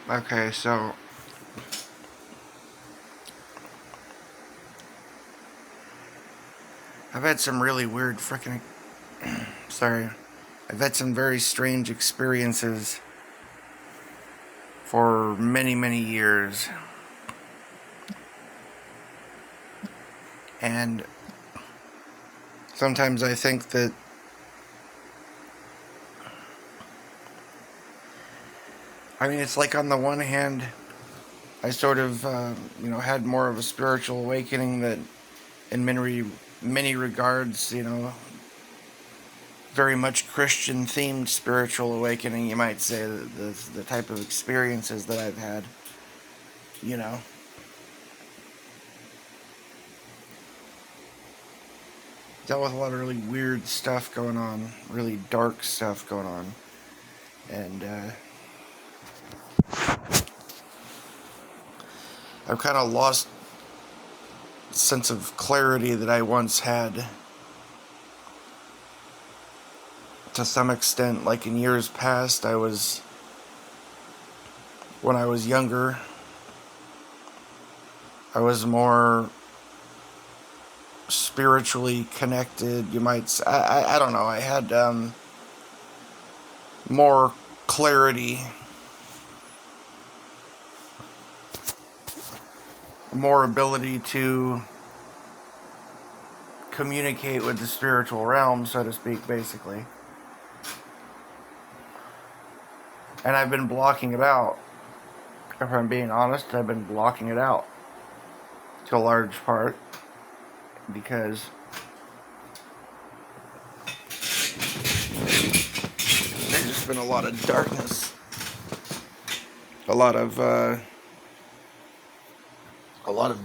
Okay, so I've had some really weird freaking. Sorry. I've had some very strange experiences for many, many years. And sometimes I think that, I mean, it's like on the one hand, I sort of, had more of a spiritual awakening that, in many regards, very much Christian themed spiritual awakening, you might say, the type of experiences that I've had, you know. Dealt with a lot of really weird stuff going on, really dark stuff going on. And I've kind of lost the sense of clarity that I once had to some extent. Like in years past, when I was younger, I was more spiritually connected. You might say, I don't know. I had more clarity, more ability to communicate with the spiritual realm, so to speak, basically. And I've been blocking it out. If I'm being honest, I've been blocking it out to a large part because there's just been a lot of darkness, a lot of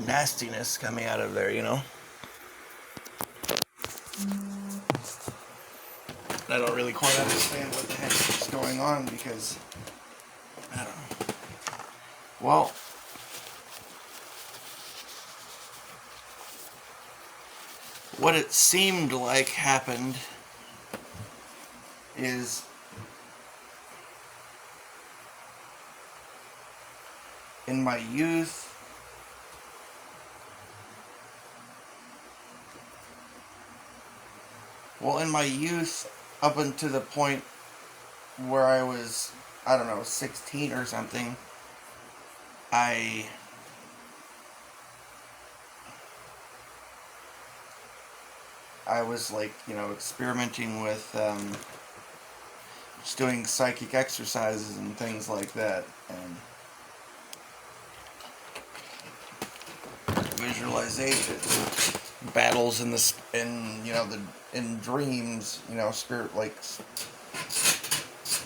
nastiness coming out of there, you know. I don't really quite understand what the heck is going on because I don't know. Well, what it seemed like happened is in my youth, up until the point where I was, I don't know, 16 or something, I was like, experimenting with just doing psychic exercises and things like that, and visualization, battles in in dreams,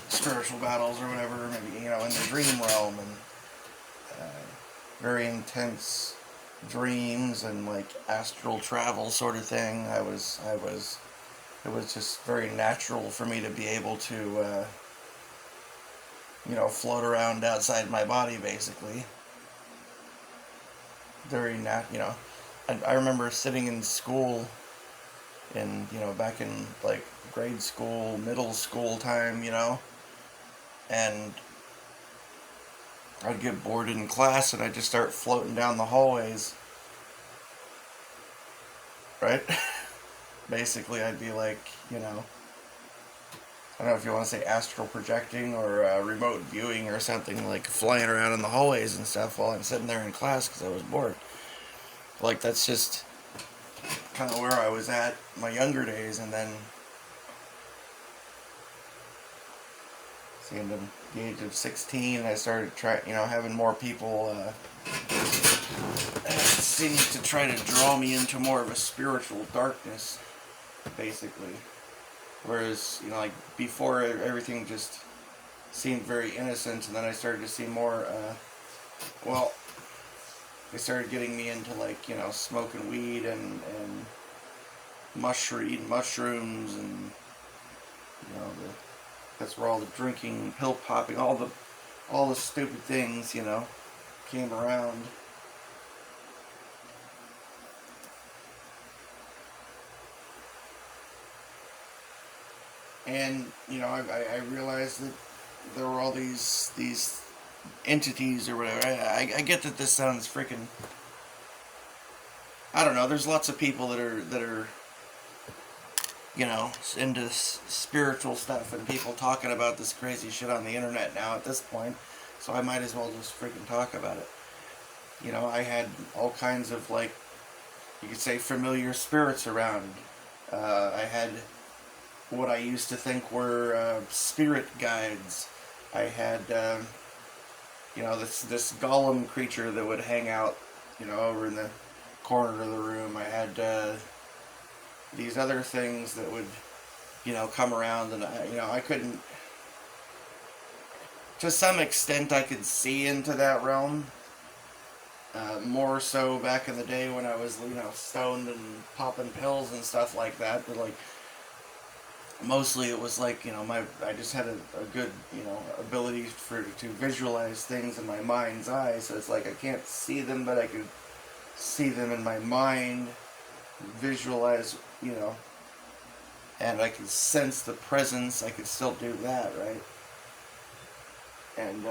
spiritual battles or whatever, maybe in the dream realm, and very intense dreams and like astral travel sort of thing. It was just very natural for me to be able to float around outside my body, basically. I remember sitting in school in, back in like grade school, middle school time, and I'd get bored in class and I'd just start floating down the hallways, right? Basically, I'd be like, I don't know if you want to say astral projecting or remote viewing or something, like flying around in the hallways and stuff while I'm sitting there in class because I was bored. Like, that's just kind of where I was at my younger days, and then seeing the age of 16, I started having more people seem to try to draw me into more of a spiritual darkness, basically. Whereas, like before, everything just seemed very innocent, and then I started to see more, they started getting me into like, smoking weed and eating mushrooms, and, that's where all the drinking, pill popping, all the stupid things, came around. And, I realized that there were all these entities or whatever. I get that this sounds freaking. I don't know. There's lots of people that are into spiritual stuff and people talking about this crazy shit on the internet now at this point. So I might as well just freaking talk about it. I had all kinds of, like, you could say, familiar spirits around. I had what I used to think were spirit guides. I had, this golem creature that would hang out, over in the corner of the room. I had these other things that would, come around, and I couldn't. To some extent, I could see into that realm. More so back in the day when I was, stoned and popping pills and stuff like that. But, like, mostly it was like, I just had a good, ability to visualize things in my mind's eye. So it's like I can't see them, but I could see them in my mind, visualize, and I could sense the presence. I could still do that, right? And,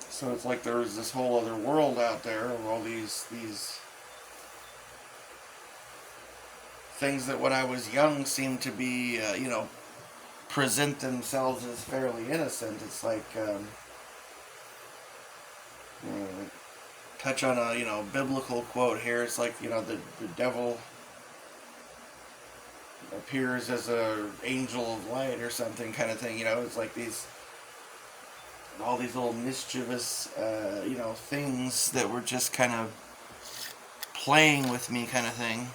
so it's like there was this whole other world out there of all these things that when I was young seemed to be, present themselves as fairly innocent. It's like, touch on a, biblical quote here. It's like, the devil appears as a angel of light or something kind of thing. It's like all these little mischievous, things that were just kind of playing with me kind of thing.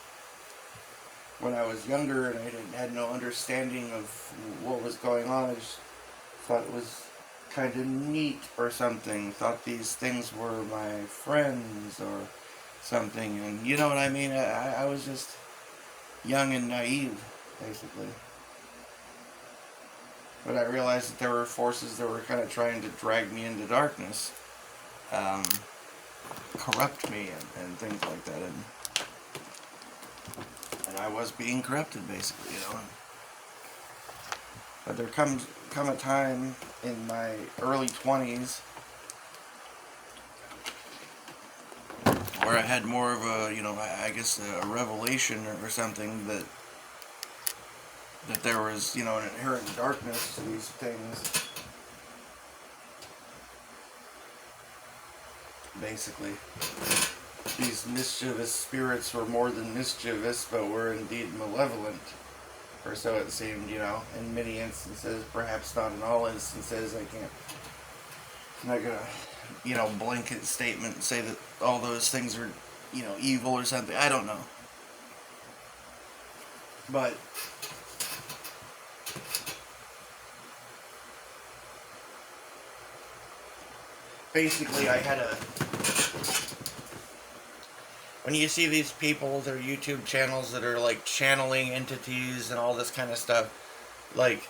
When I was younger and I had no understanding of what was going on, I just thought it was kind of neat or something. Thought these things were my friends or something. And you know what I mean? I was just young and naive, basically. But I realized that there were forces that were kind of trying to drag me into darkness, corrupt me and things like that. And I was being corrupted, basically, But there come a time in my early 20s where I had more of a, I guess a revelation or something that there was, an inherent darkness to these things. Basically, these mischievous spirits were more than mischievous, but were indeed malevolent. Or so it seemed, in many instances, perhaps not in all instances. I'm not gonna, blanket statement and say that all those things are, evil or something. I don't know. But basically, I had when you see these people, their YouTube channels that are like channeling entities and all this kind of stuff, like,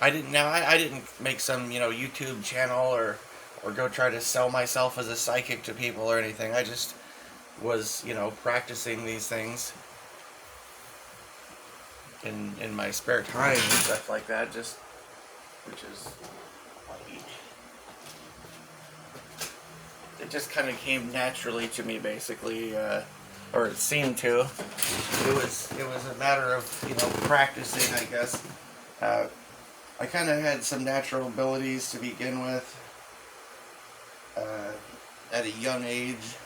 I didn't make some, YouTube channel or go try to sell myself as a psychic to people or anything. I just was, practicing these things in my spare time and stuff like that, which is, it just kind of came naturally to me, basically, or it seemed to. It was a matter of, practicing, I guess. I kind of had some natural abilities to begin with, at a young age,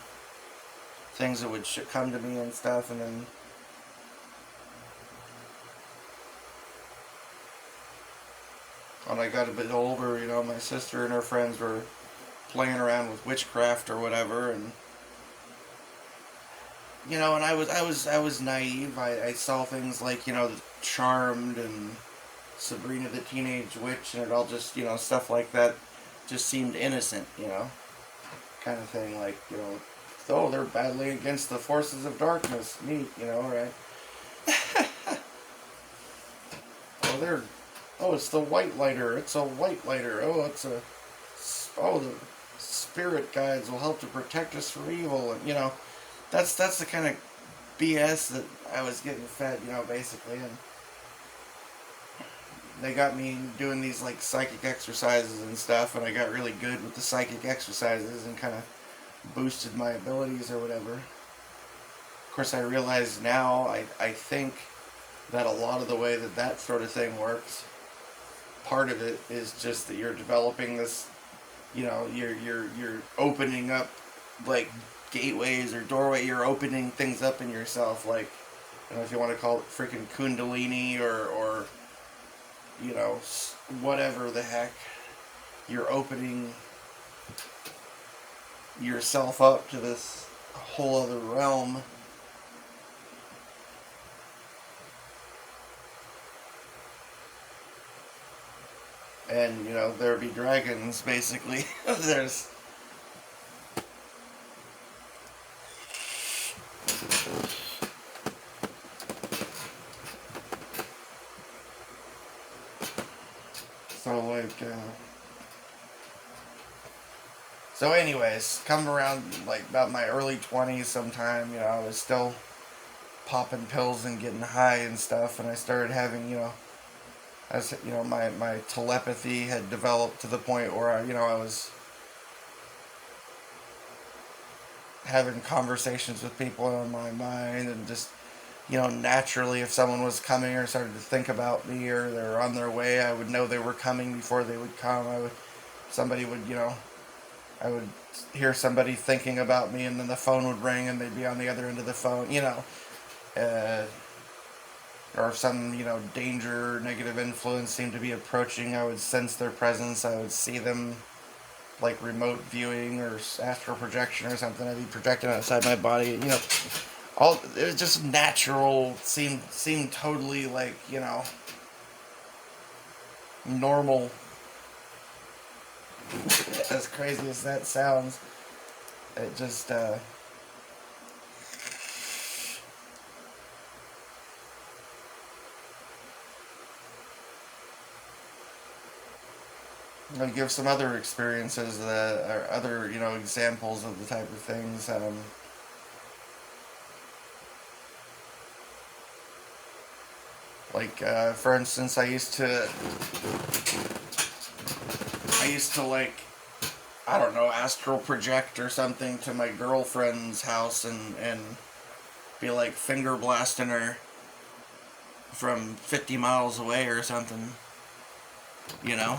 things that would come to me and stuff, and then when I got a bit older, my sister and her friends were playing around with witchcraft or whatever, and and I was naive. I saw things like Charmed and Sabrina the Teenage Witch, and it all just stuff like that just seemed innocent, kind of thing. Like oh, they're battling against the forces of darkness. Neat, right? It's the white lighter. It's a white lighter. The spirit guides will help to protect us from evil, and that's the kind of BS that I was getting fed, basically. And they got me doing these like psychic exercises and stuff, and I got really good with the psychic exercises and kind of boosted my abilities or whatever. Of course, I realize now, I think that a lot of the way that that sort of thing works, part of it is just that you're developing this, you're opening up like gateways or doorway. You're opening things up in yourself, like, if you want to call it freaking kundalini or whatever the heck. You're opening yourself up to this whole other realm. And, there be dragons, basically. There's. So, like, So, anyways, come around, like, about my early 20s sometime, I was still popping pills and getting high and stuff, and I started having, as my telepathy had developed to the point where I was having conversations with people in my mind, and just naturally, if someone was coming or started to think about me or they were on their way, I would know they were coming before they would come. Somebody would I would hear somebody thinking about me, and then the phone would ring and they'd be on the other end of the phone, uh, or if some, danger, negative influence seemed to be approaching, I would sense their presence. I would see them, like remote viewing or astral projection or something. I'd be projecting outside my body. All it was just natural. Seemed totally like normal. As crazy as that sounds, it just I'll give some other experiences or other examples of the type of things. Like for instance, I used to like, I don't know, astral project or something to my girlfriend's house and be like finger blasting her from 50 miles away or something, you know?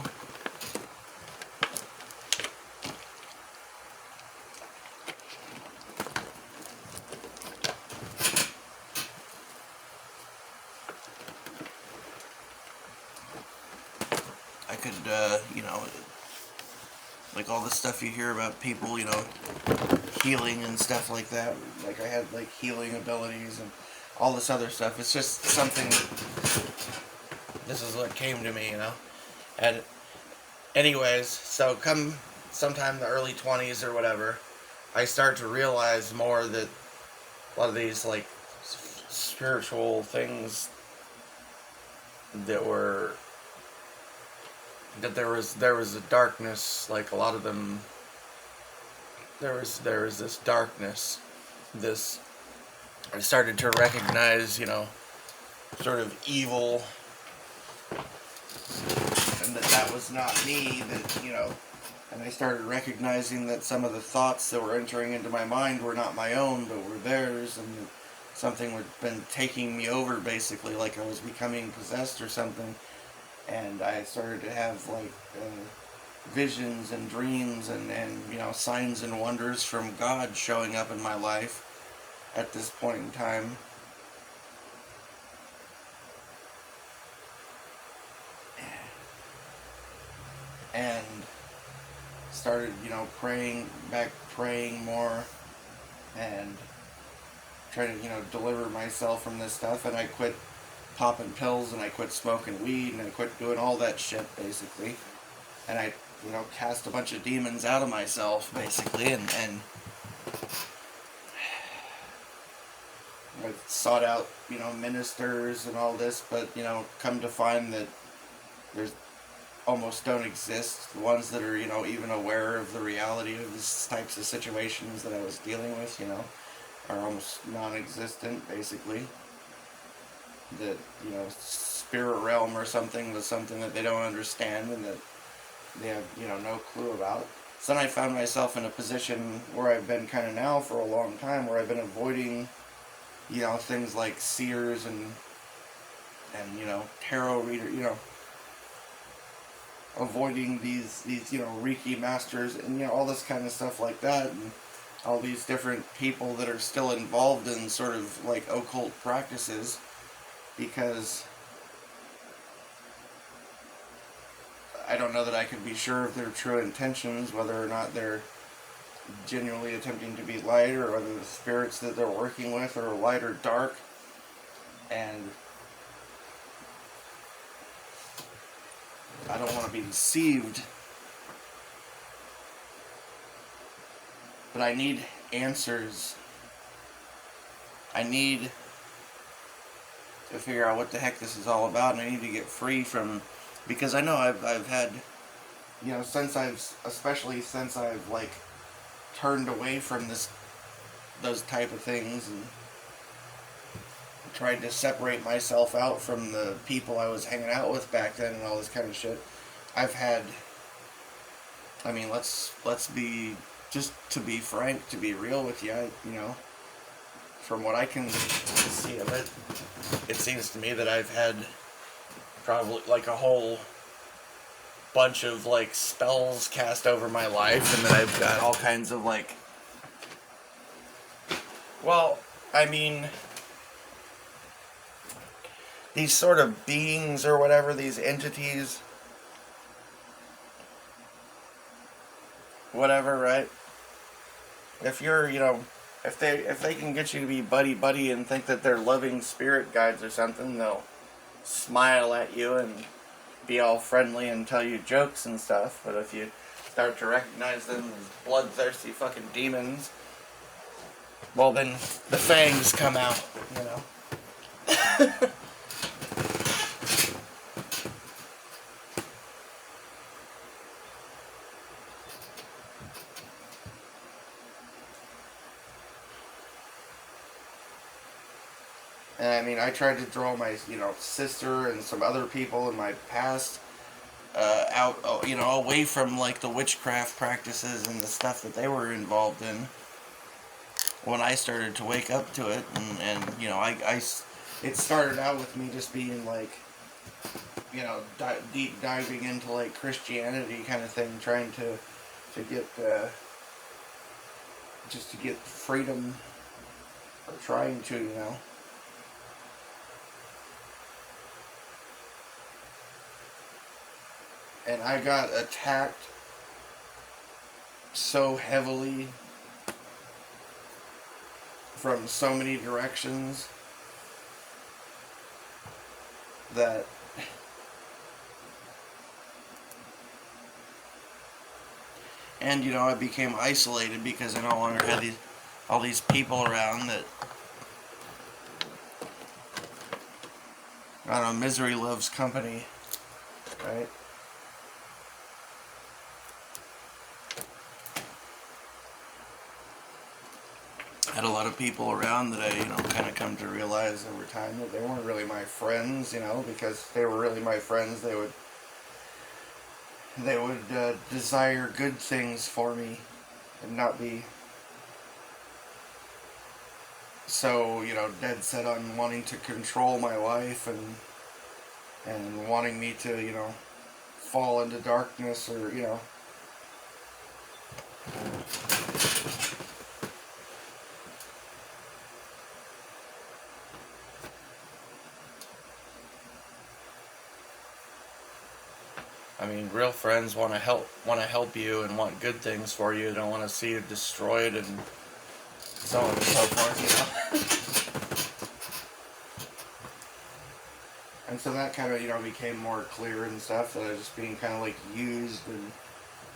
I could, like all the stuff you hear about people, healing and stuff like that. Like I had like healing abilities and all this other stuff. It's just something. This is what came to me, And anyways, so come sometime in the early 20s or whatever, I start to realize more that a lot of these like spiritual things that were that there was a darkness, like a lot of them, there was this darkness, this, I started to recognize sort of evil, and that was not me, and I started recognizing that some of the thoughts that were entering into my mind were not my own but were theirs, and something had been taking me over, basically, like I was becoming possessed or something. And I started to have like visions and dreams and signs and wonders from God showing up in my life at this point in time. And started praying more, and trying to deliver myself from this stuff. And I quit popping pills, and I quit smoking weed, and I quit doing all that shit, basically. And I cast a bunch of demons out of myself, basically, and I sought out ministers and all this, but come to find that there's almost don't exist. The ones that are even aware of the reality of these types of situations that I was dealing with, are almost non-existent, basically. That, spirit realm or something was something that they don't understand and that they have, no clue about. So then I found myself in a position where I've been kind of now for a long time, where I've been avoiding, things like seers and tarot reader, avoiding these Reiki masters and all this kind of stuff like that, and all these different people that are still involved in sort of like occult practices, because I don't know that I could be sure of their true intentions, whether or not they're genuinely attempting to be light, or whether the spirits that they're working with are light or dark. And I don't want to be deceived, but I need answers. I need to figure out what the heck this is all about, and I need to get free from, because I know I've had, especially since I've like turned away from those type of things and tried to separate myself out from the people I was hanging out with back then and all this kind of shit. I've had, let's be, just to be frank, to be real with you, from what I can see of it, it seems to me that I've had probably like a whole bunch of like spells cast over my life, and that I've got all kinds of like, these sort of beings or whatever, these entities, whatever, right? If you're, if they can get you to be buddy and think that they're loving spirit guides or something, they'll smile at you and be all friendly and tell you jokes and stuff. But if you start to recognize them as bloodthirsty fucking demons, well, then the fangs come out, And I tried to draw my, sister and some other people in my past out, away from like the witchcraft practices and the stuff that they were involved in, when I started to wake up to it. And it started out with me just being like, deep diving into like Christianity kind of thing, trying to get, just to get freedom, or trying to, And I got attacked so heavily from so many directions that and I became isolated, because I no longer had all these people around that, I don't know, misery loves company, right? I had a lot of people around that I, kind of come to realize over time that they weren't really my friends, because if they were really my friends, they would desire good things for me and not be so, dead set on wanting to control my life and wanting me to, fall into darkness, or, real friends want to help you and want good things for you. They don't want to see you destroyed and so on and so forth, And so that kind of, became more clear and stuff, that I was just being kind of like used, and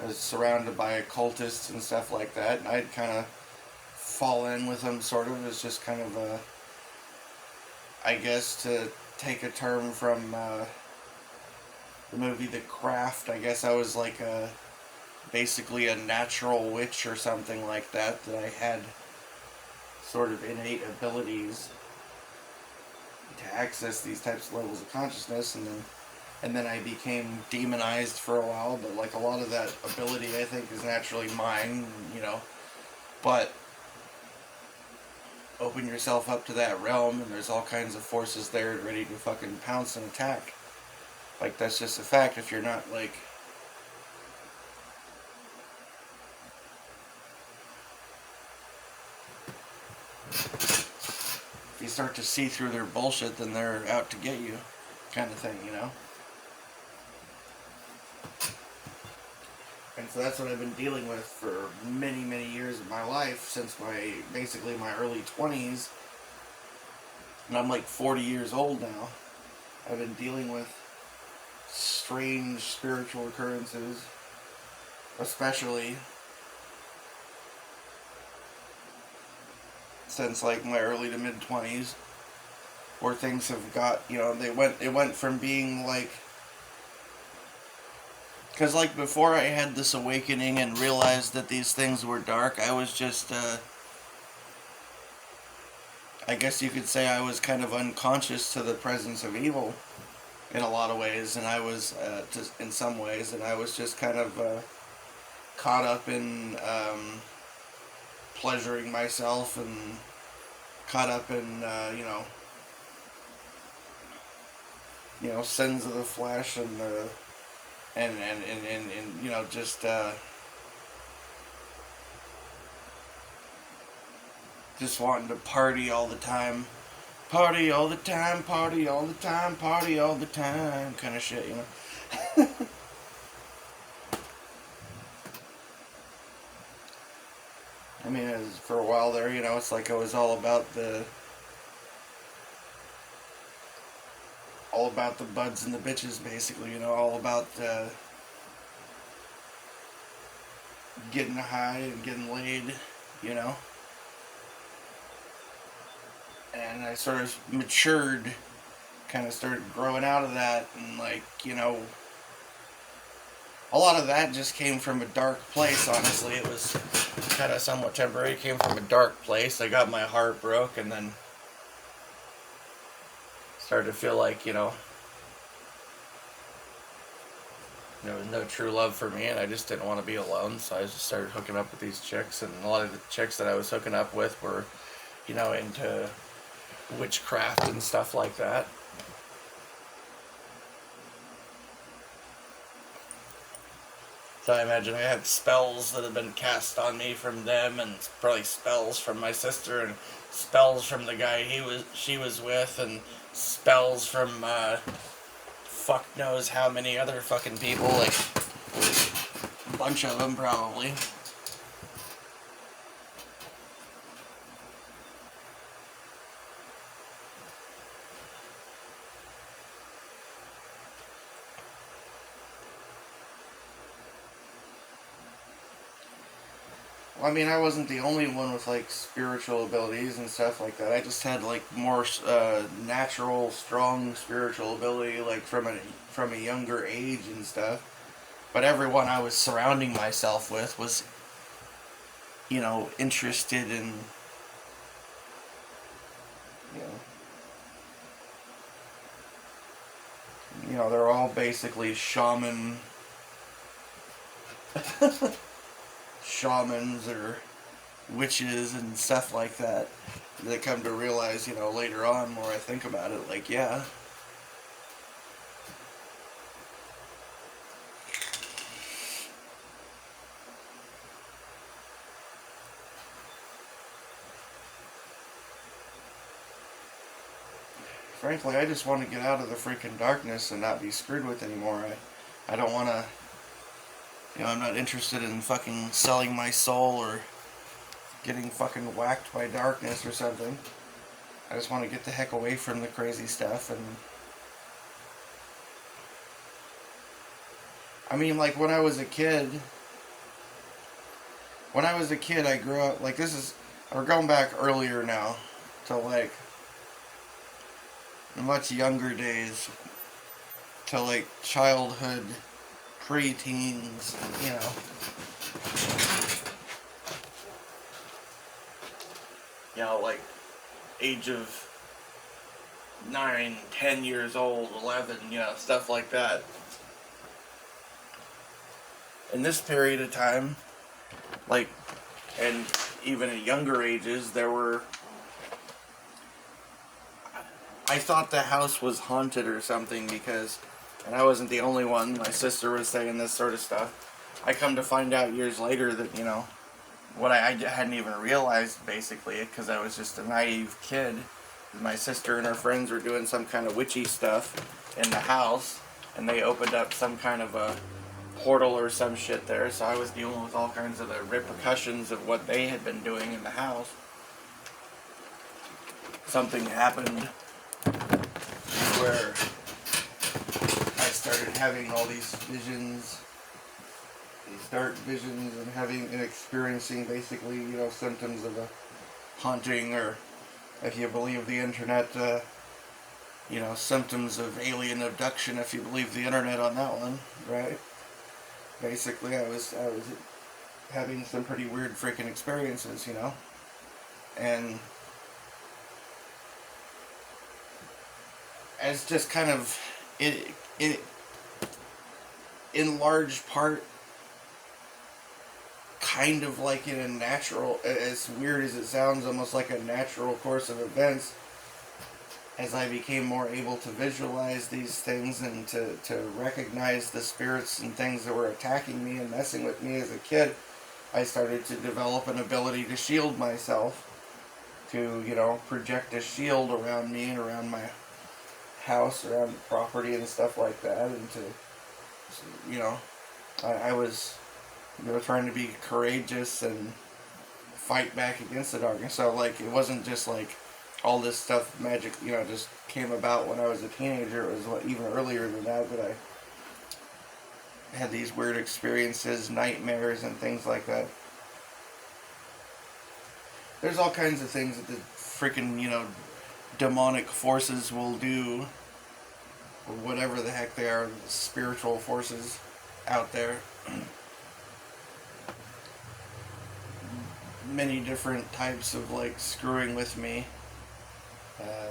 I was surrounded by occultists and stuff like that, and I'd kind of fall in with them, sort of, as just kind of I guess, to take a term from the movie The Craft, I guess I was like basically a natural witch or something like that I had sort of innate abilities to access these types of levels of consciousness, and then I became demonized for a while, but like a lot of that ability I think is naturally mine, you know. But open yourself up to that realm and there's all kinds of forces there ready to fucking pounce and attack. Like, that's just a fact. If you're not like, if you start to see through their bullshit, then they're out to get you, kind of thing, you know. And so that's what I've been dealing with for many, many years of my life, since basically my early 20s. And I'm like 40 years old now. I've been dealing with strange spiritual occurrences, especially since like my early to mid 20s, where things have got, you know, it went from being like, because like before I had this awakening and realized that these things were dark, I was just I guess you could say I was kind of unconscious to the presence of evil in a lot of ways, and I was in some ways, and I was just kind of caught up in pleasuring myself, and caught up in you know, sins of the flesh, and you know, just wanting to party all the time. Party all the time, party all the time, party all the time, kind of shit, you know. I mean, for a while there, you know, it's like I was all about the buds and the bitches, basically, you know, all about getting high and getting laid, you know. And I sort of matured, kind of started growing out of that, and like, you know, a lot of that just came from a dark place, honestly. It was kind of somewhat temporary. It came from a dark place. I got my heart broke, and then started to feel like, you know, there was no true love for me, and I just didn't want to be alone, so I just started hooking up with these chicks, and a lot of the chicks that I was hooking up with were, you know, into witchcraft and stuff like that. So I imagine I had spells that had been cast on me from them, and probably spells from my sister, and spells from the guy she was with, and spells from fuck knows how many other fucking people, like a bunch of them probably. I mean, I wasn't the only one with like spiritual abilities and stuff like that. I just had like more natural, strong spiritual ability, like from a younger age and stuff. But everyone I was surrounding myself with was, you know, interested in, you know, they're all basically shamans or witches and stuff like that. They come to realize, you know, later on, more I think about it, like, yeah. Frankly, I just want to get out of the freaking darkness and not be screwed with anymore. I don't want to, you know, I'm not interested in fucking selling my soul or getting fucking whacked by darkness or something. I just want to get the heck away from the crazy stuff. And I mean, like, when I was a kid, I grew up, like, we're going back earlier now, to like much younger days, to like childhood, pre-teens, you know. like age of 9, 10 years old, 11, stuff like that. In this period of time, like, and even at younger ages, I thought the house was haunted or something because, and I wasn't the only one, my sister was saying this sort of stuff. I come to find out years later that, what I hadn't even realized, basically, because I was just a naive kid. My sister and her friends were doing some kind of witchy stuff in the house, and they opened up some kind of a portal or some shit there, so I was dealing with all kinds of the repercussions of what they had been doing in the house. Something happened where I started having all these visions, these dark visions, and having and experiencing basically, symptoms of a haunting, or if you believe the internet, symptoms of alien abduction, if you believe the internet on that one, right? Basically, I was having some pretty weird freaking experiences, and as just kind of it in large part, kind of like in a natural, as weird as it sounds, almost like a natural course of events, as I became more able to visualize these things and to recognize the spirits and things that were attacking me and messing with me as a kid, I started to develop an ability to shield myself, to, project a shield around me and around my house, around the property and stuff like that, and I was, trying to be courageous and fight back against the darkness. So, like, it wasn't just like all this stuff magic, just came about when I was a teenager. It was even earlier than that I had these weird experiences, nightmares, and things like that. There's all kinds of things that the freaking, demonic forces will do, or whatever the heck they are, the spiritual forces out there. Many different types of, like, screwing with me.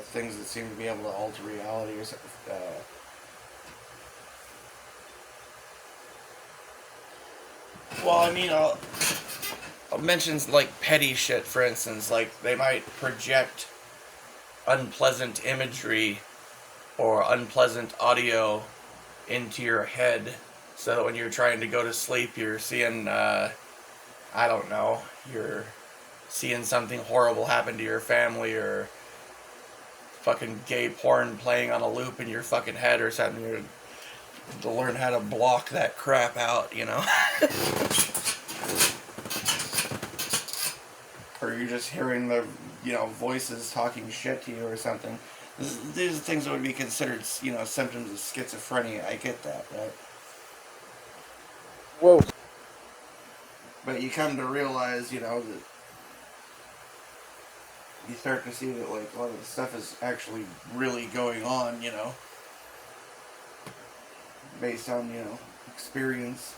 Things that seem to be able to alter reality or something. Well, I mean, I'll mention, like, petty shit, for instance. Like, they might project unpleasant imagery or unpleasant audio into your head, so that when you're trying to go to sleep, you're seeing, I don't know, you're seeing something horrible happen to your family, or fucking gay porn playing on a loop in your fucking head or something. You're to learn how to block that crap out, Or you're just hearing the, voices talking shit to you or something. These are things that would be considered, symptoms of schizophrenia. I get that, right? Whoa. But you come to realize, that you start to see that, like, a lot of the stuff is actually really going on, based on, experience.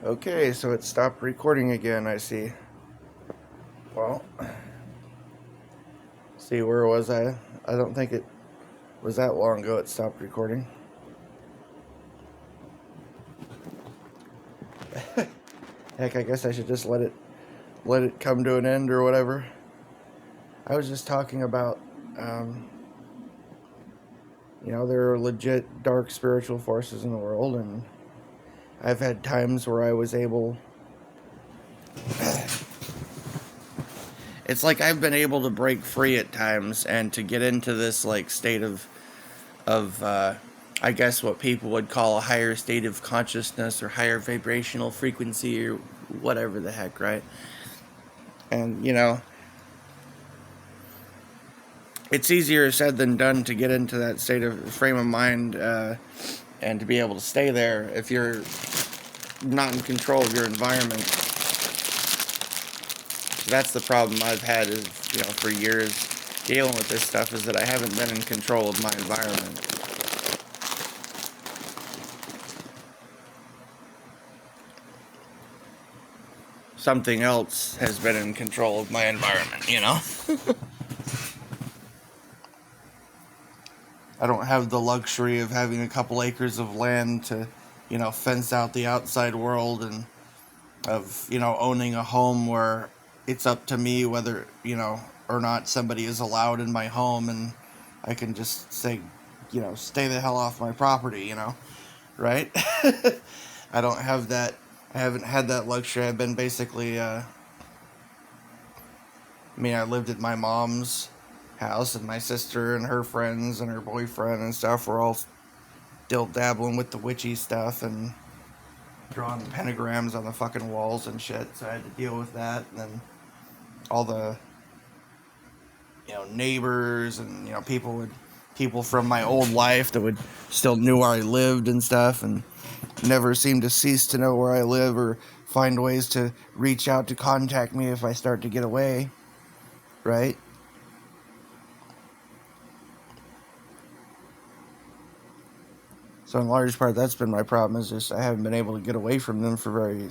Okay, so it stopped recording again, I see. Well, see, where was I? I don't think it was that long ago it stopped recording. Heck, I guess I should just let it come to an end or whatever. I was just talking about, there are legit dark spiritual forces in the world, and I've had times where I was able... It's like I've been able to break free at times and to get into this, like, state of I guess what people would call a higher state of consciousness or higher vibrational frequency or whatever the heck, right? And, it's easier said than done to get into that state of frame of mind and to be able to stay there if you're not in control of your environment. that's the problem I've had is, for years dealing with this stuff, is that I haven't been in control of my environment. Something else has been in control of my environment, I don't have the luxury of having a couple acres of land to, fence out the outside world, and of, owning a home where it's up to me whether, or not somebody is allowed in my home, and I can just say, stay the hell off my property, right? I don't have that. I haven't had that luxury. I've been basically, I lived at my mom's house, and my sister and her friends and her boyfriend and stuff were all still dabbling with the witchy stuff and drawing pentagrams on the fucking walls and shit, so I had to deal with that. And then all the, neighbors and, people from my old life that would still knew where I lived and stuff, and never seemed to cease to know where I live or find ways to reach out to contact me if I start to get away, right? So in large part, that's been my problem, is just I haven't been able to get away from them for very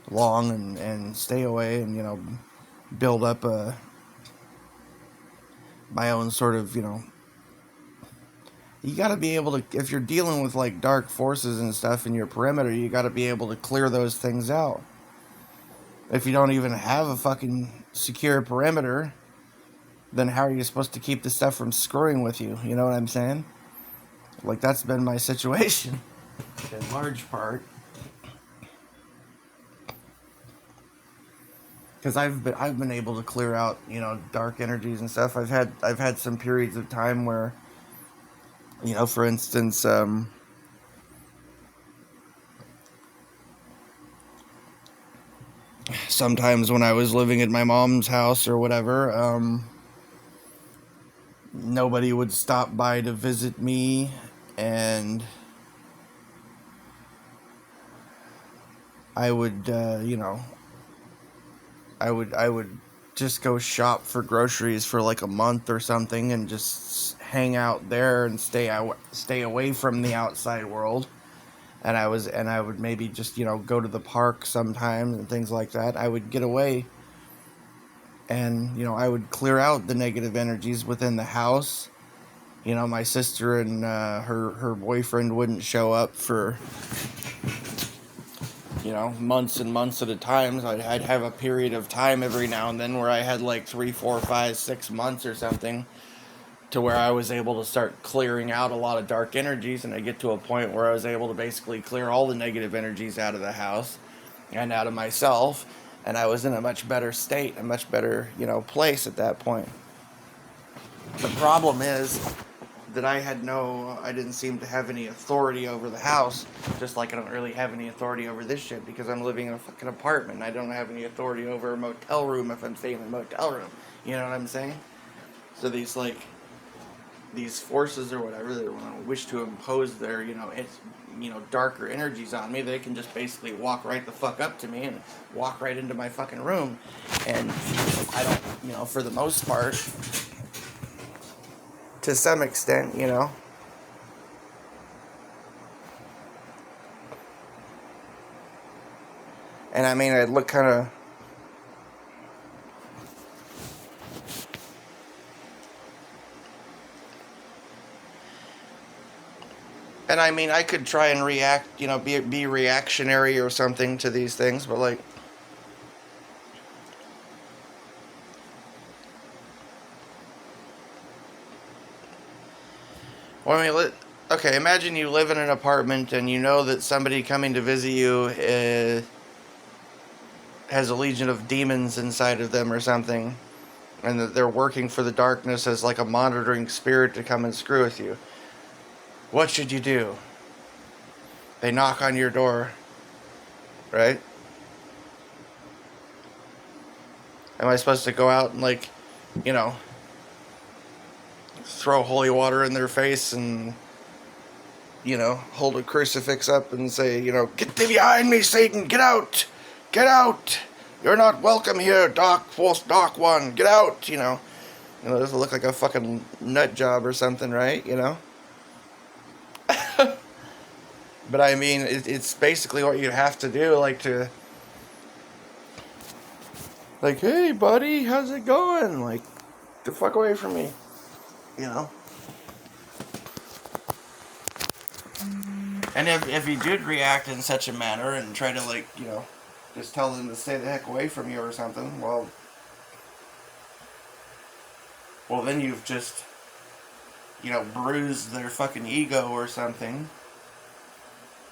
long, and stay away and, build up my own sort of, you got to be able to, if you're dealing with like dark forces and stuff in your perimeter, you got to be able to clear those things out. If you don't even have a fucking secure perimeter, then how are you supposed to keep the stuff from screwing with you? You know what I'm saying? Like, that's been my situation in large part, because I've been able to clear out, dark energies and stuff. I've had some periods of time where, for instance, sometimes when I was living at my mom's house or whatever, nobody would stop by to visit me, and I would, I would just go shop for groceries for like a month or something, and just hang out there and stay away from the outside world. And I would maybe just, go to the park sometimes and things like that. I would get away, and, I would clear out the negative energies within the house. My sister and her boyfriend wouldn't show up for, months and months at a time. I'd have a period of time every now and then where I had like 3, 4, 5, 6 months or something, to where I was able to start clearing out a lot of dark energies, and I get to a point where I was able to basically clear all the negative energies out of the house and out of myself, and I was in a much better state, a much better, place at that point. The problem is that I didn't seem to have any authority over the house, just like I don't really have any authority over this shit, because I'm living in a fucking apartment, and I don't have any authority over a motel room if I'm staying in a motel room, you know what I'm saying? So these forces or whatever that wish to impose their, darker energies on me, they can just basically walk right the fuck up to me and walk right into my fucking room. And I don't, for the most part, to some extent, and I'd look kind of, and I could try and react, be reactionary or something to these things, but like, well, okay, imagine you live in an apartment and you know that somebody coming to visit you has a legion of demons inside of them or something, and that they're working for the darkness as like a monitoring spirit to come and screw with you. What should you do? They knock on your door, right? Am I supposed to go out and like, throw holy water in their face and, hold a crucifix up and say, get thee behind me, Satan, get out, get out, You're not welcome here, Dark One. Get out, this will look like a fucking nut job or something, right? But I mean, it's basically what you have to do, like, hey, buddy, how's it going? Like, the fuck away from me, you know? And if you did react in such a manner and try to, like, just tell them to stay the heck away from you or something, well, then you've just, bruised their fucking ego or something.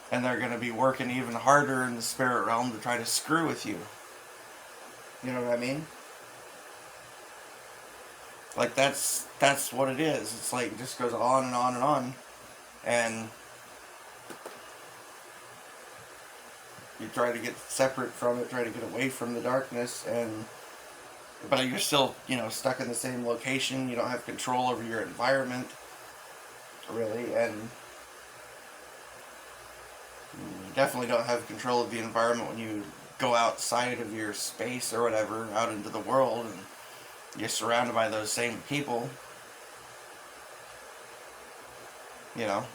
And they're going to be working even harder in the spirit realm to try to screw with you. You know what I mean? Like, that's what it is. It's like, it just goes on and on and on. And you try to get separate from it, try to get away from the darkness, but you're still, stuck in the same location. You don't have control over your environment, really, and you definitely don't have control of the environment when you go outside of your space or whatever, out into the world, and you're surrounded by those same people, you know.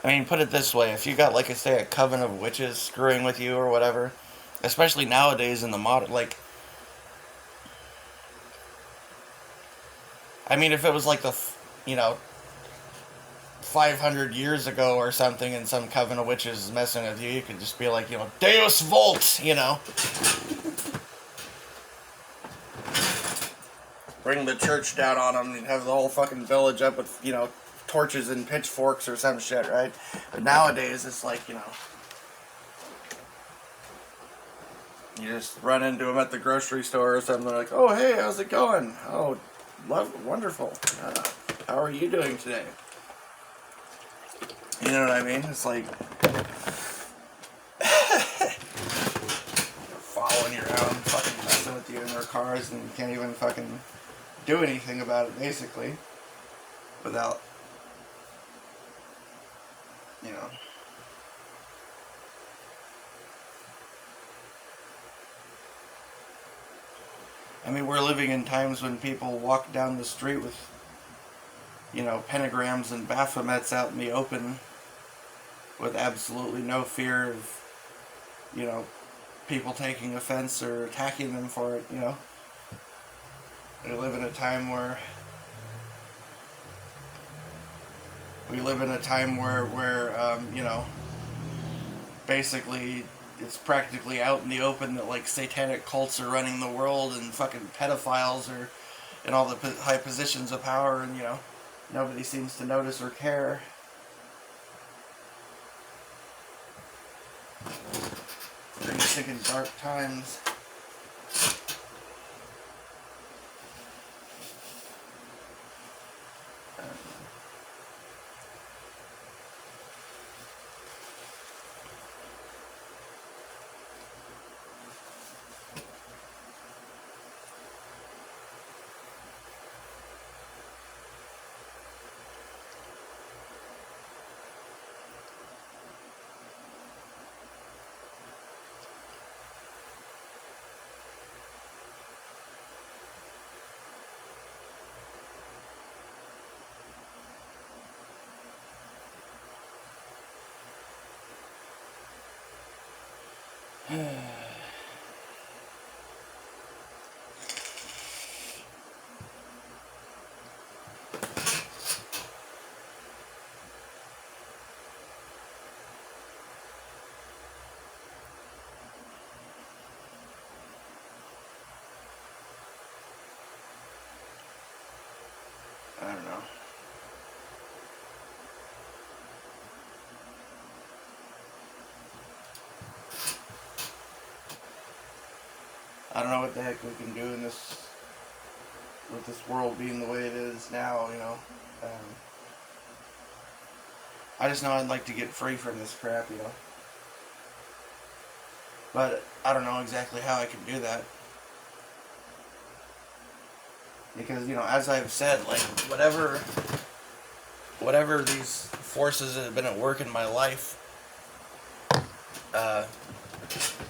I mean, put it this way, if you got, like I say, a coven of witches screwing with you or whatever, especially nowadays in the modern, like, I mean, if it was like 500 years ago or something and some coven of witches messing with you, you could just be like, Deus Volt. Bring the church down on them and have the whole fucking village up with, torches and pitchforks or some shit, right? But nowadays, it's like, you just run into them at the grocery store or something. They're like, oh, hey, how's it going? Oh, wonderful. How are you doing today? You know what I mean? It's like following you around, fucking messing with you in their cars, and you can't even fucking do anything about it, basically, without, I mean, we're living in times when people walk down the street with, pentagrams and Baphomets out in the open with absolutely no fear of, people taking offense or attacking them for it. We live in a time where basically it's practically out in the open that, like, satanic cults are running the world and fucking pedophiles are in all the high positions of power, and nobody seems to notice or care. Pretty sick in dark times. I don't know. I don't know what the heck we can do with this world being the way it is now, I just know I'd like to get free from this crap. But I don't know exactly how I can do that. Because, you know, as I've said, like, whatever these forces that have been at work in my life, uh,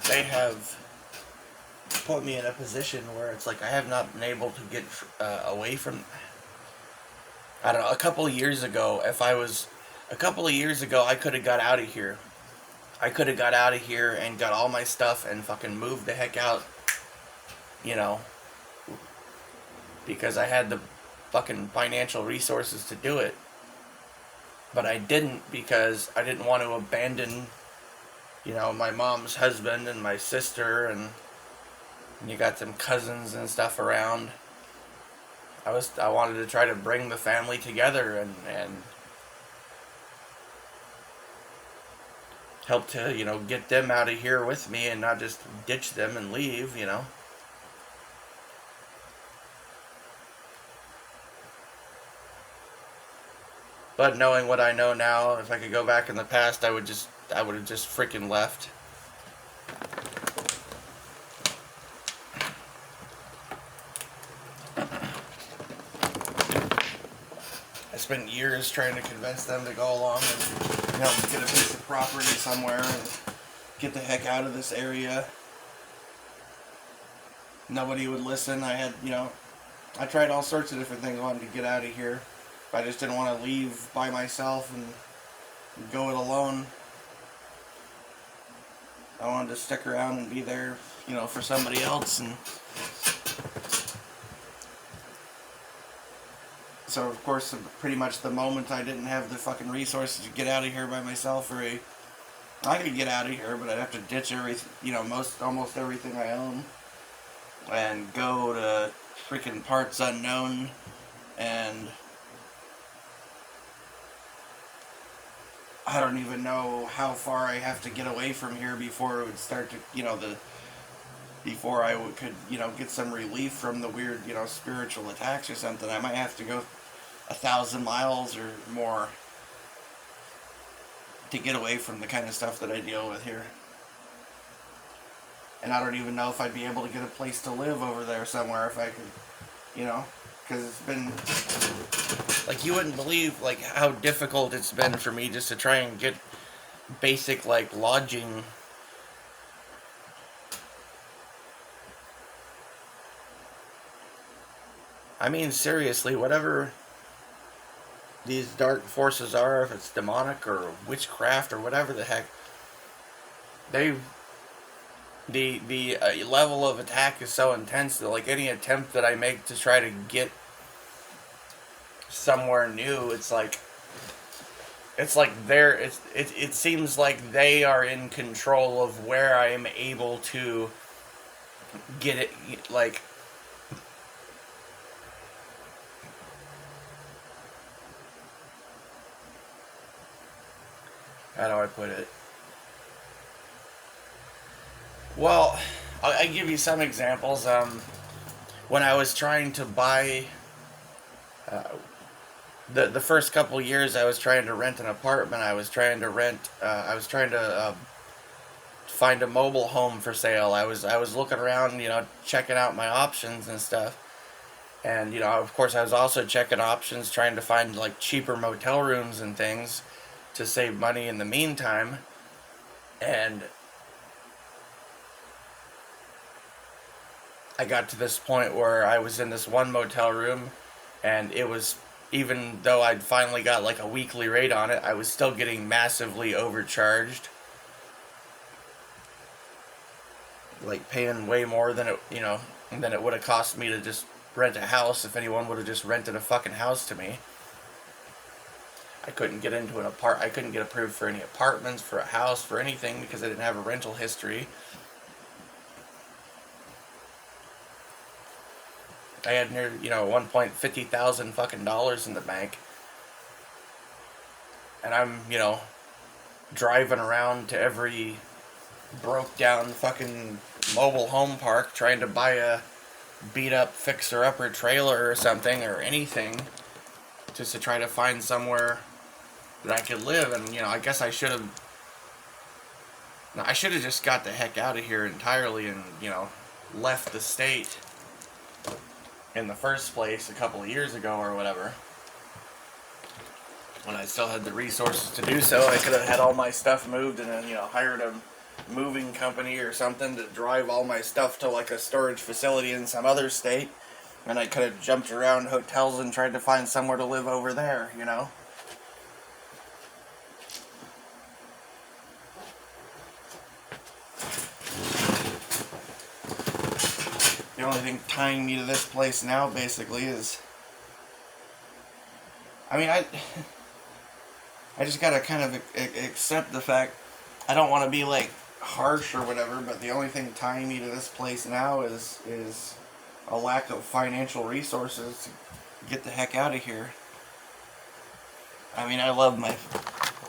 they have put me in a position where it's like I have not been able to get away from. I don't know. A couple of years ago, I could have got out of here. I could have got out of here and got all my stuff and fucking moved the heck out. You know, because I had the fucking financial resources to do it. But I didn't because I didn't want to abandon, you know, my mom's husband and my sister, and you got some cousins and stuff around. I wanted to try to bring the family together and help to, you know, get them out of here with me and not just ditch them and leave, you know. But knowing what I know now, if I could go back in the past, I would have just freaking left. I spent years trying to convince them to go along and, you know, get a piece of property somewhere and get the heck out of this area. Nobody would listen. I tried all sorts of different things. I wanted to get out of here. I just didn't want to leave by myself and go it alone. I wanted to stick around and be there, you know, for somebody else. And so, of course, pretty much the moment I didn't have the fucking resources to get out of here by myself, I could get out of here, but I'd have to ditch almost everything I own and go to freaking parts unknown, and I don't even know how far I have to get away from here before it would start to, before I could, get some relief from the weird, spiritual attacks or something. I might have to go 1,000 miles or more to get away from the kind of stuff that I deal with here. And I don't even know if I'd be able to get a place to live over there somewhere if I could, because it's been, like, you wouldn't believe, like, how difficult it's been for me just to try and get basic, like, lodging. I mean, seriously, whatever these dark forces are, if it's demonic or witchcraft or whatever the heck, the level of attack is so intense that, like, any attempt that I make to try to get somewhere new, it seems like they are in control of where I am able to get it, like, how do I put it? Well, I'll give you some examples. When I was trying to buy, the first couple years, I was trying to rent an apartment. I was trying to find a mobile home for sale. I was looking around, checking out my options and stuff. And, of course, I was also checking options, trying to find, like, cheaper motel rooms and things to save money in the meantime. And I got to this point where I was in this one motel room, and it was, even though I'd finally got like a weekly rate on it, I was still getting massively overcharged. Like, paying way more than it would have cost me to just rent a house if anyone would have just rented a fucking house to me. I couldn't get I couldn't get approved for any apartments, for a house, for anything, because I didn't have a rental history. I had near, $1,50,000 fucking dollars in the bank. And I'm, driving around to every broke down fucking mobile home park trying to buy a beat up fixer-upper trailer or something, or anything, just to try to find somewhere that I could live. And, I guess I should have just got the heck out of here entirely and, left the state in the first place a couple of years ago or whatever. When I still had the resources to do so, I could have had all my stuff moved and then, hired a moving company or something to drive all my stuff to like a storage facility in some other state. And I could have jumped around hotels and tried to find somewhere to live over there, The only thing tying me to this place now, basically, is... I mean, I just gotta kind of accept the fact... I don't want to be, like, harsh or whatever, but the only thing tying me to this place now is a lack of financial resources to get the heck out of here. I mean, I love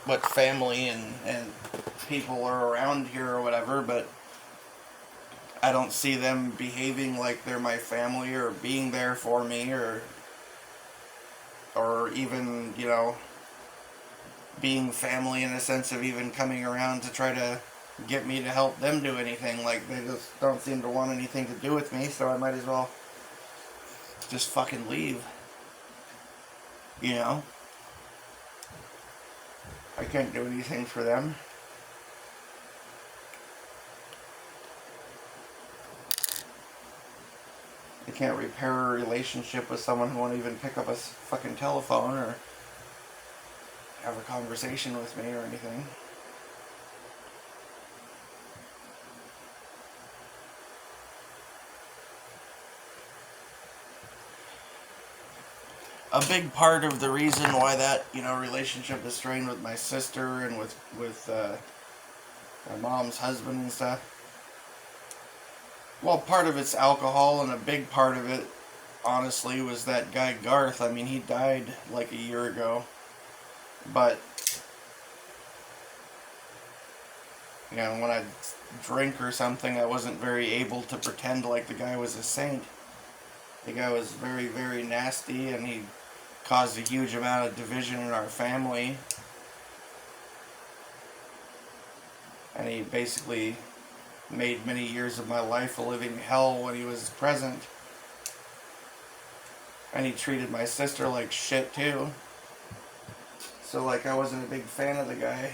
what family and people are around here or whatever, but I don't see them behaving like they're my family or being there for me or even, being family in the sense of even coming around to try to get me to help them do anything. Like, they just don't seem to want anything to do with me, so I might as well just fucking leave. I can't do anything for them. I can't repair a relationship with someone who won't even pick up a fucking telephone or have a conversation with me or anything. A big part of the reason why that, relationship is strained with my sister and with my mom's husband and stuff. Well, part of it's alcohol, and a big part of it, honestly, was that guy Garth. I mean, he died like a year ago. But, when I drink or something, I wasn't very able to pretend like the guy was a saint. The guy was very, very nasty, and he caused a huge amount of division in our family. And he basically made many years of my life a living hell when he was present. And he treated my sister like shit too. So, I wasn't a big fan of the guy.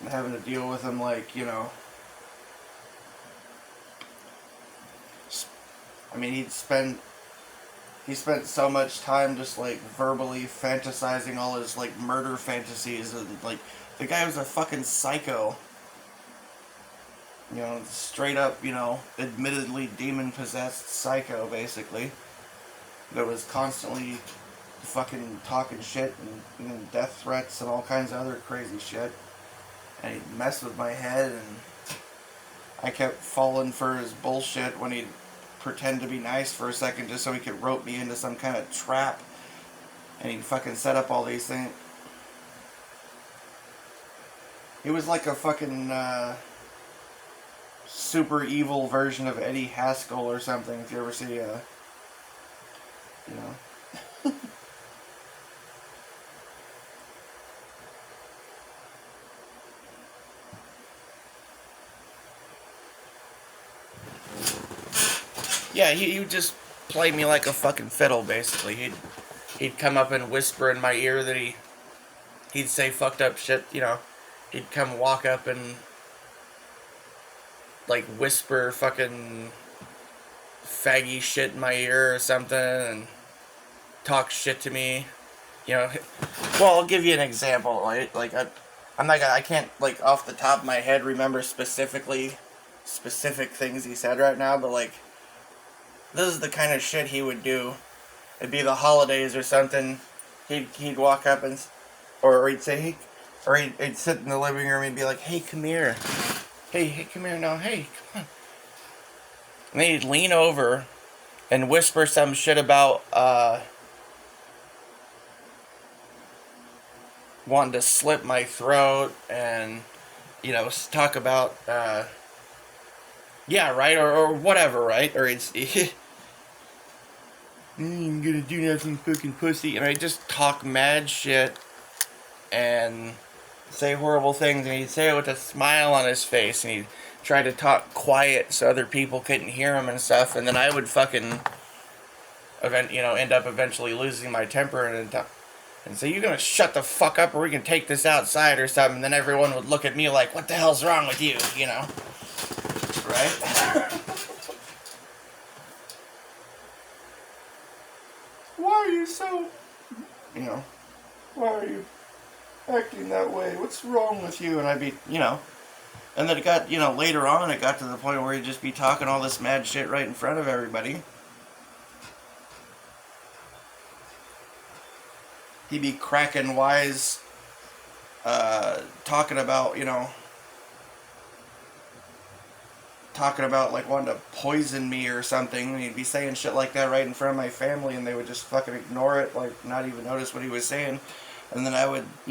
Having to deal with him, I mean, he spent so much time just, verbally fantasizing all his, murder fantasies, and, the guy was a fucking psycho. Straight up, admittedly demon-possessed psycho, basically. That was constantly fucking talking shit and death threats and all kinds of other crazy shit. And he'd mess with my head, and I kept falling for his bullshit when he'd pretend to be nice for a second just so he could rope me into some kind of trap. And he'd fucking set up all these things. He was like a fucking super evil version of Eddie Haskell or something, if you ever see Yeah, he would just play me like a fucking fiddle, basically. He'd come up and whisper in my ear that he'd say fucked up shit, He'd come walk up and, whisper fucking faggy shit in my ear or something and talk shit to me, Well, I'll give you an example, right? I can't, off the top of my head remember specific things he said right now, but, this is the kind of shit he would do. It'd be the holidays or something. He'd walk up or he'd say, hey, or he'd sit in the living room and be like, hey, come here. Hey, come here now. Hey, come on. And then he'd lean over and whisper some shit about, wanting to slit my throat and, talk about, yeah, right, or whatever, right? Or You ain't gonna do nothing, fucking pussy. And I just talk mad shit and say horrible things, and he'd say it with a smile on his face, and he'd try to talk quiet so other people couldn't hear him and stuff, and then I would fucking end up eventually losing my temper and say, "You're gonna shut the fuck up, or we can take this outside or something." And then everyone would look at me like, "What the hell's wrong with you?" You know, right? Why are you so, you know, why are you acting that way? What's wrong with you? And I'd be, and then it got, later on, it got to the point where he'd just be talking all this mad shit right in front of everybody. He'd be cracking wise, talking about, like wanting to poison me or something. And he'd be saying shit like that right in front of my family, and they would just fucking ignore it, like not even notice what he was saying. And then I would, I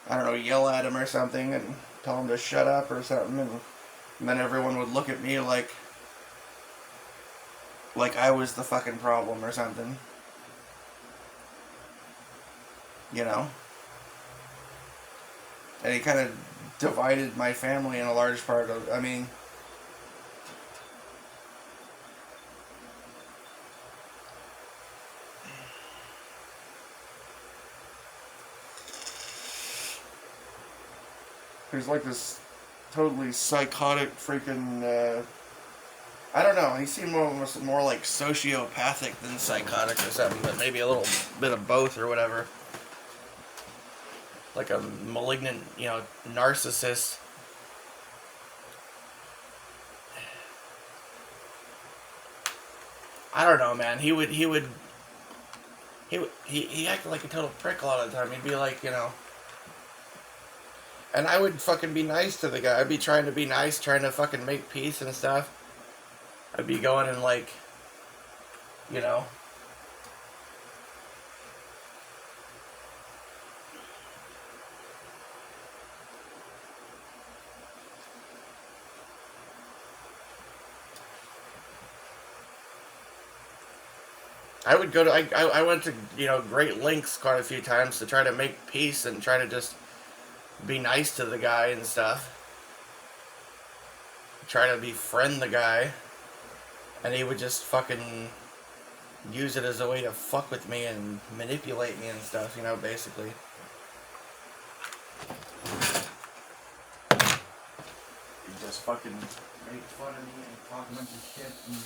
don't know, yell at him or something and tell him to shut up or something, and then everyone would look at me like I was the fucking problem or something. And he kind of divided my family in a large part of, there's like this totally psychotic freaking, I don't know, he seemed more like sociopathic than psychotic or something, but maybe a little bit of both or whatever. Like a malignant, narcissist. I don't know, man. He acted like a total prick a lot of the time. He'd be like, and I would fucking be nice to the guy. I'd be trying to be nice, trying to fucking make peace and stuff. I'd be going and like, you know. I would go to, I went to, great lengths quite a few times to try to make peace and try to just be nice to the guy and stuff. Try to befriend the guy. And he would just fucking use it as a way to fuck with me and manipulate me and stuff, basically. He just fucking made fun of me and talked a bunch of shit and...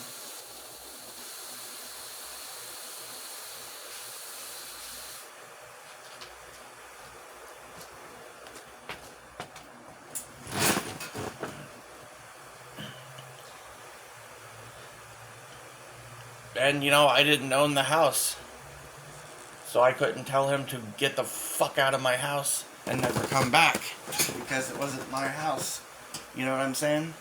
And, I didn't own the house. So I couldn't tell him to get the fuck out of my house and never come back. Because it wasn't my house. You know what I'm saying?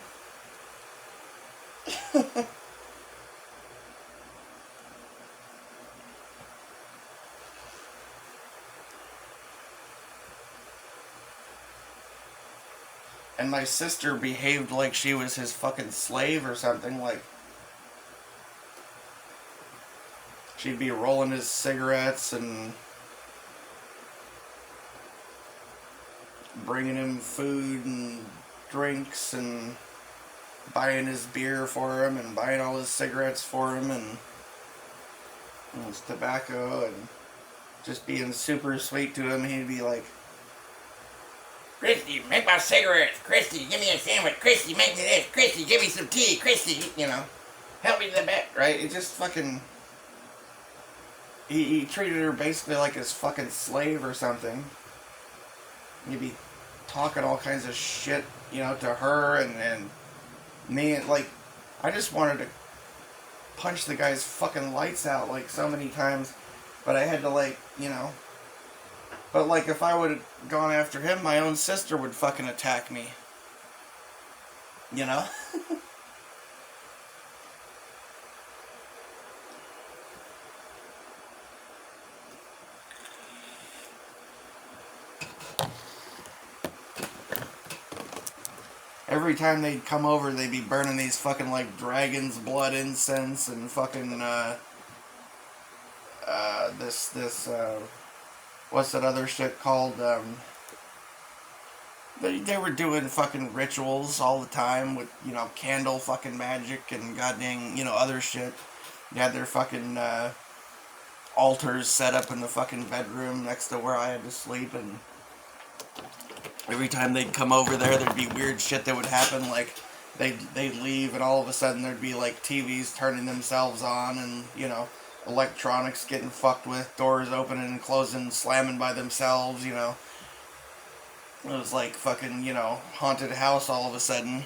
And my sister behaved like she was his fucking slave or something, like... She'd be rolling his cigarettes and bringing him food and drinks and buying his beer for him and buying all his cigarettes for him and his tobacco and just being super sweet to him. He'd be like, "Christy, make my cigarettes. Christy, give me a sandwich. Christy, make me this. Christy, give me some tea. Christy, help me to the bed." Right? It just fucking... He treated her basically like his fucking slave or something. He'd be talking all kinds of shit, to her and me. Like, I just wanted to punch the guy's fucking lights out, like, so many times. But I had to, like, But, like, if I would have gone after him, my own sister would fucking attack me. Every time they'd come over, they'd be burning these fucking, like, dragon's blood incense and fucking, what's that other shit called? They were doing fucking rituals all the time with, candle fucking magic and goddamn, other shit. They had their fucking altars set up in the fucking bedroom next to where I had to sleep, and every time they'd come over there'd be weird shit that would happen, like they'd leave and all of a sudden there'd be like TVs turning themselves on and, electronics getting fucked with, doors opening and closing, slamming by themselves, It was like fucking, haunted house all of a sudden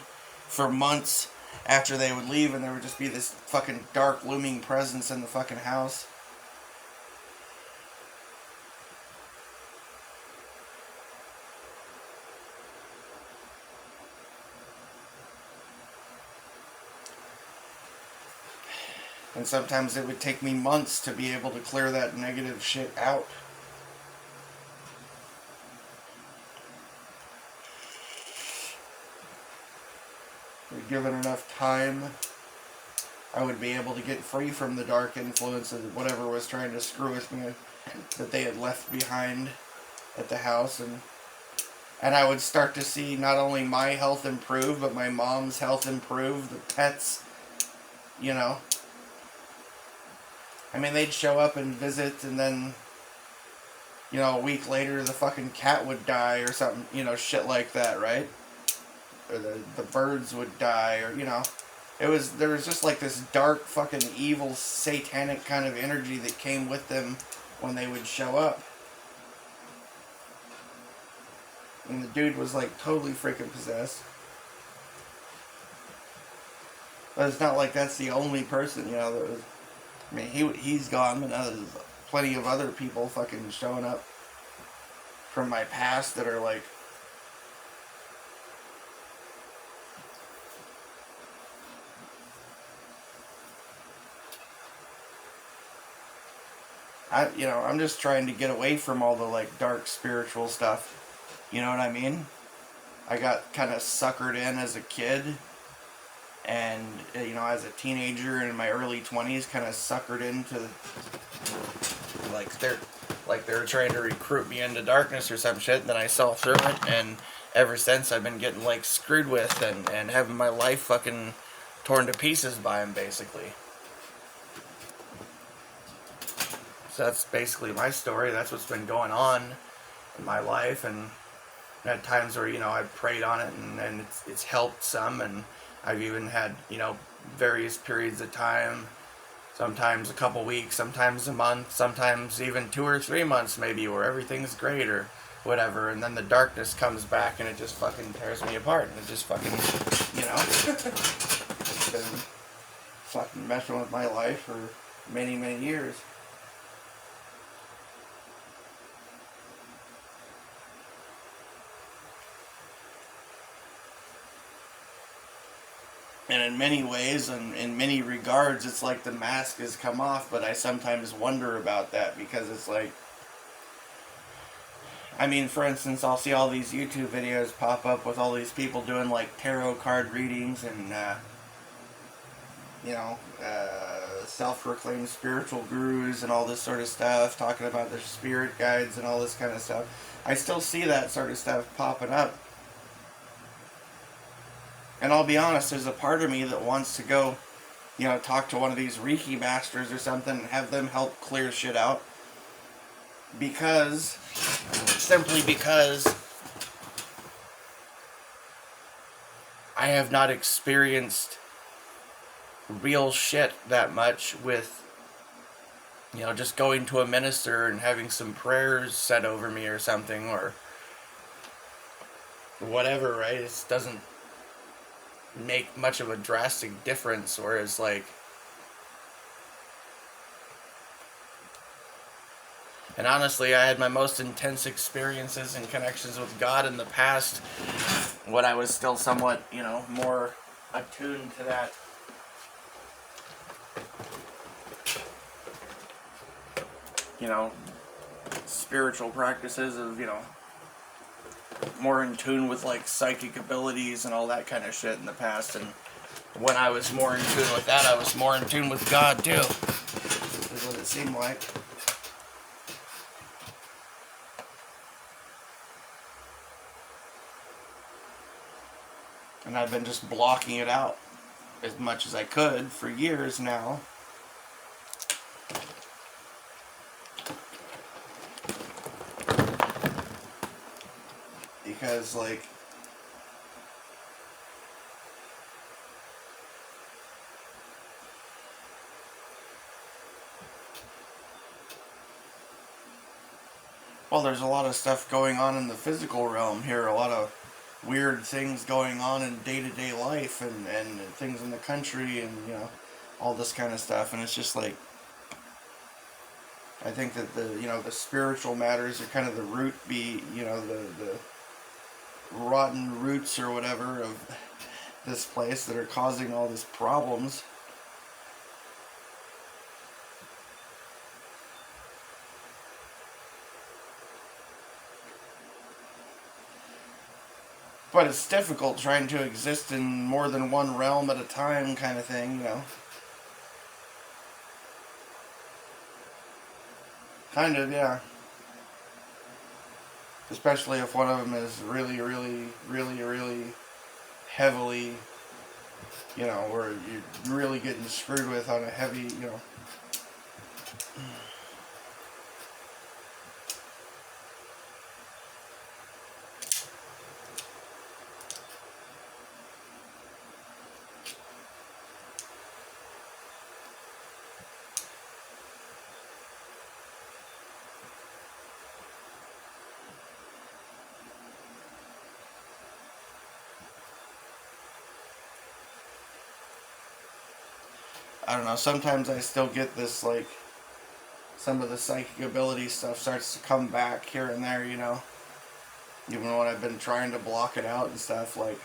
for months after they would leave, and there would just be this fucking dark looming presence in the fucking house. And sometimes it would take me months to be able to clear that negative shit out. Given enough time, I would be able to get free from the dark influence of whatever was trying to screw with me that they had left behind at the house, and I would start to see not only my health improve, but my mom's health improve, the pets, I mean, they'd show up and visit, and then, a week later the fucking cat would die or something, shit like that, right? Or the birds would die, or, there was just like this dark fucking evil satanic kind of energy that came with them when they would show up. And the dude was like totally freaking possessed. But it's not like that's the only person, that was, I mean, he's gone, but now there's plenty of other people fucking showing up from my past that are like, I'm just trying to get away from all the, like, dark spiritual stuff. You know what I mean? I got kind of suckered in as a kid. And, as a teenager in my early 20s, kind of suckered into, they're trying to recruit me into darkness or some shit. And then I saw through it. And ever since, I've been getting, like, screwed with and having my life fucking torn to pieces by them, basically. So that's basically my story. That's what's been going on in my life, and at times where, I've prayed on it and it's helped some, and I've even had, various periods of time, sometimes a couple weeks, sometimes a month, sometimes even 2 or 3 months maybe, where everything's great or whatever, and then the darkness comes back and it just fucking tears me apart, and it just fucking, it's been fucking messing with my life for many, many years. And in many ways, and in many regards, it's like the mask has come off, but I sometimes wonder about that, because it's like, I mean, for instance, I'll see all these YouTube videos pop up with all these people doing, like, tarot card readings and, self-proclaimed spiritual gurus and all this sort of stuff, talking about their spirit guides and all this kind of stuff. I still see that sort of stuff popping up. And I'll be honest, there's a part of me that wants to go, talk to one of these Reiki masters or something and have them help clear shit out. Simply because I have not experienced real shit that much with, just going to a minister and having some prayers said over me or something, or whatever, right? It doesn't make much of a drastic difference, whereas, like, and honestly, I had my most intense experiences and connections with God in the past when I was still somewhat, more attuned to that spiritual practices of, more in tune with, like, psychic abilities and all that kind of shit in the past. And when I was more in tune with that, I was more in tune with God too, is what it seemed like. And I've been just blocking it out as much as I could for years now. Because, like, well, there's a lot of stuff going on in the physical realm here, a lot of weird things going on in day-to-day life, and things in the country, and, you know, all this kind of stuff. And it's just like, I think that the spiritual matters are kind of the root, the rotten roots or whatever of this place that are causing all these problems. But it's difficult trying to exist in more than one realm at a time, kind of thing, you know. Kind of, yeah. Especially if one of them is really, really, really, really heavily, you know, where you're really getting screwed with on a heavy, you know. I don't know, sometimes I still get this, like, some of the psychic ability stuff starts to come back here and there, you know. Even when I've been trying to block it out and stuff, like.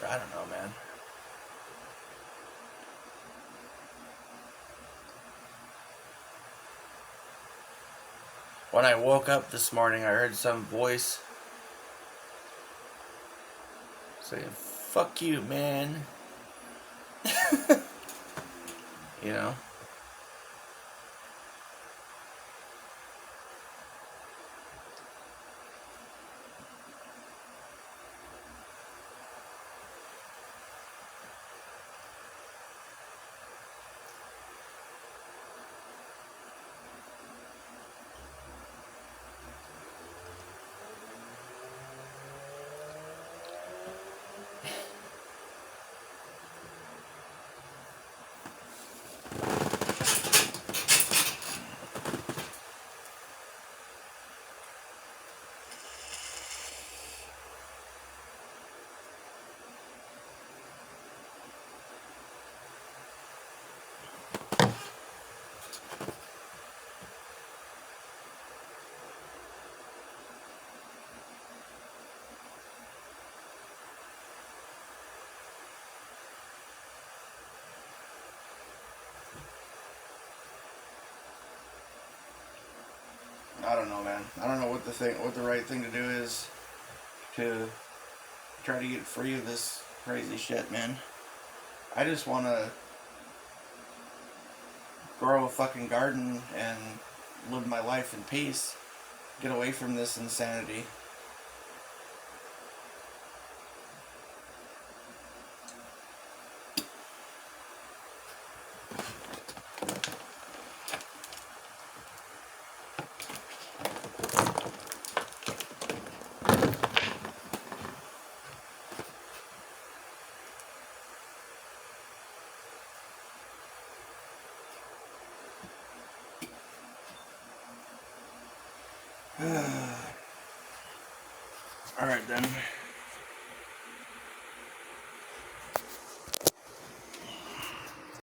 I don't know, man. When I woke up this morning, I heard some voice saying, "Fuck you, man." You know? I don't know, man. I don't know what the right thing to do is to try to get free of this crazy shit, man. I just want to grow a fucking garden and live my life in peace. Get away from this insanity. Alright then.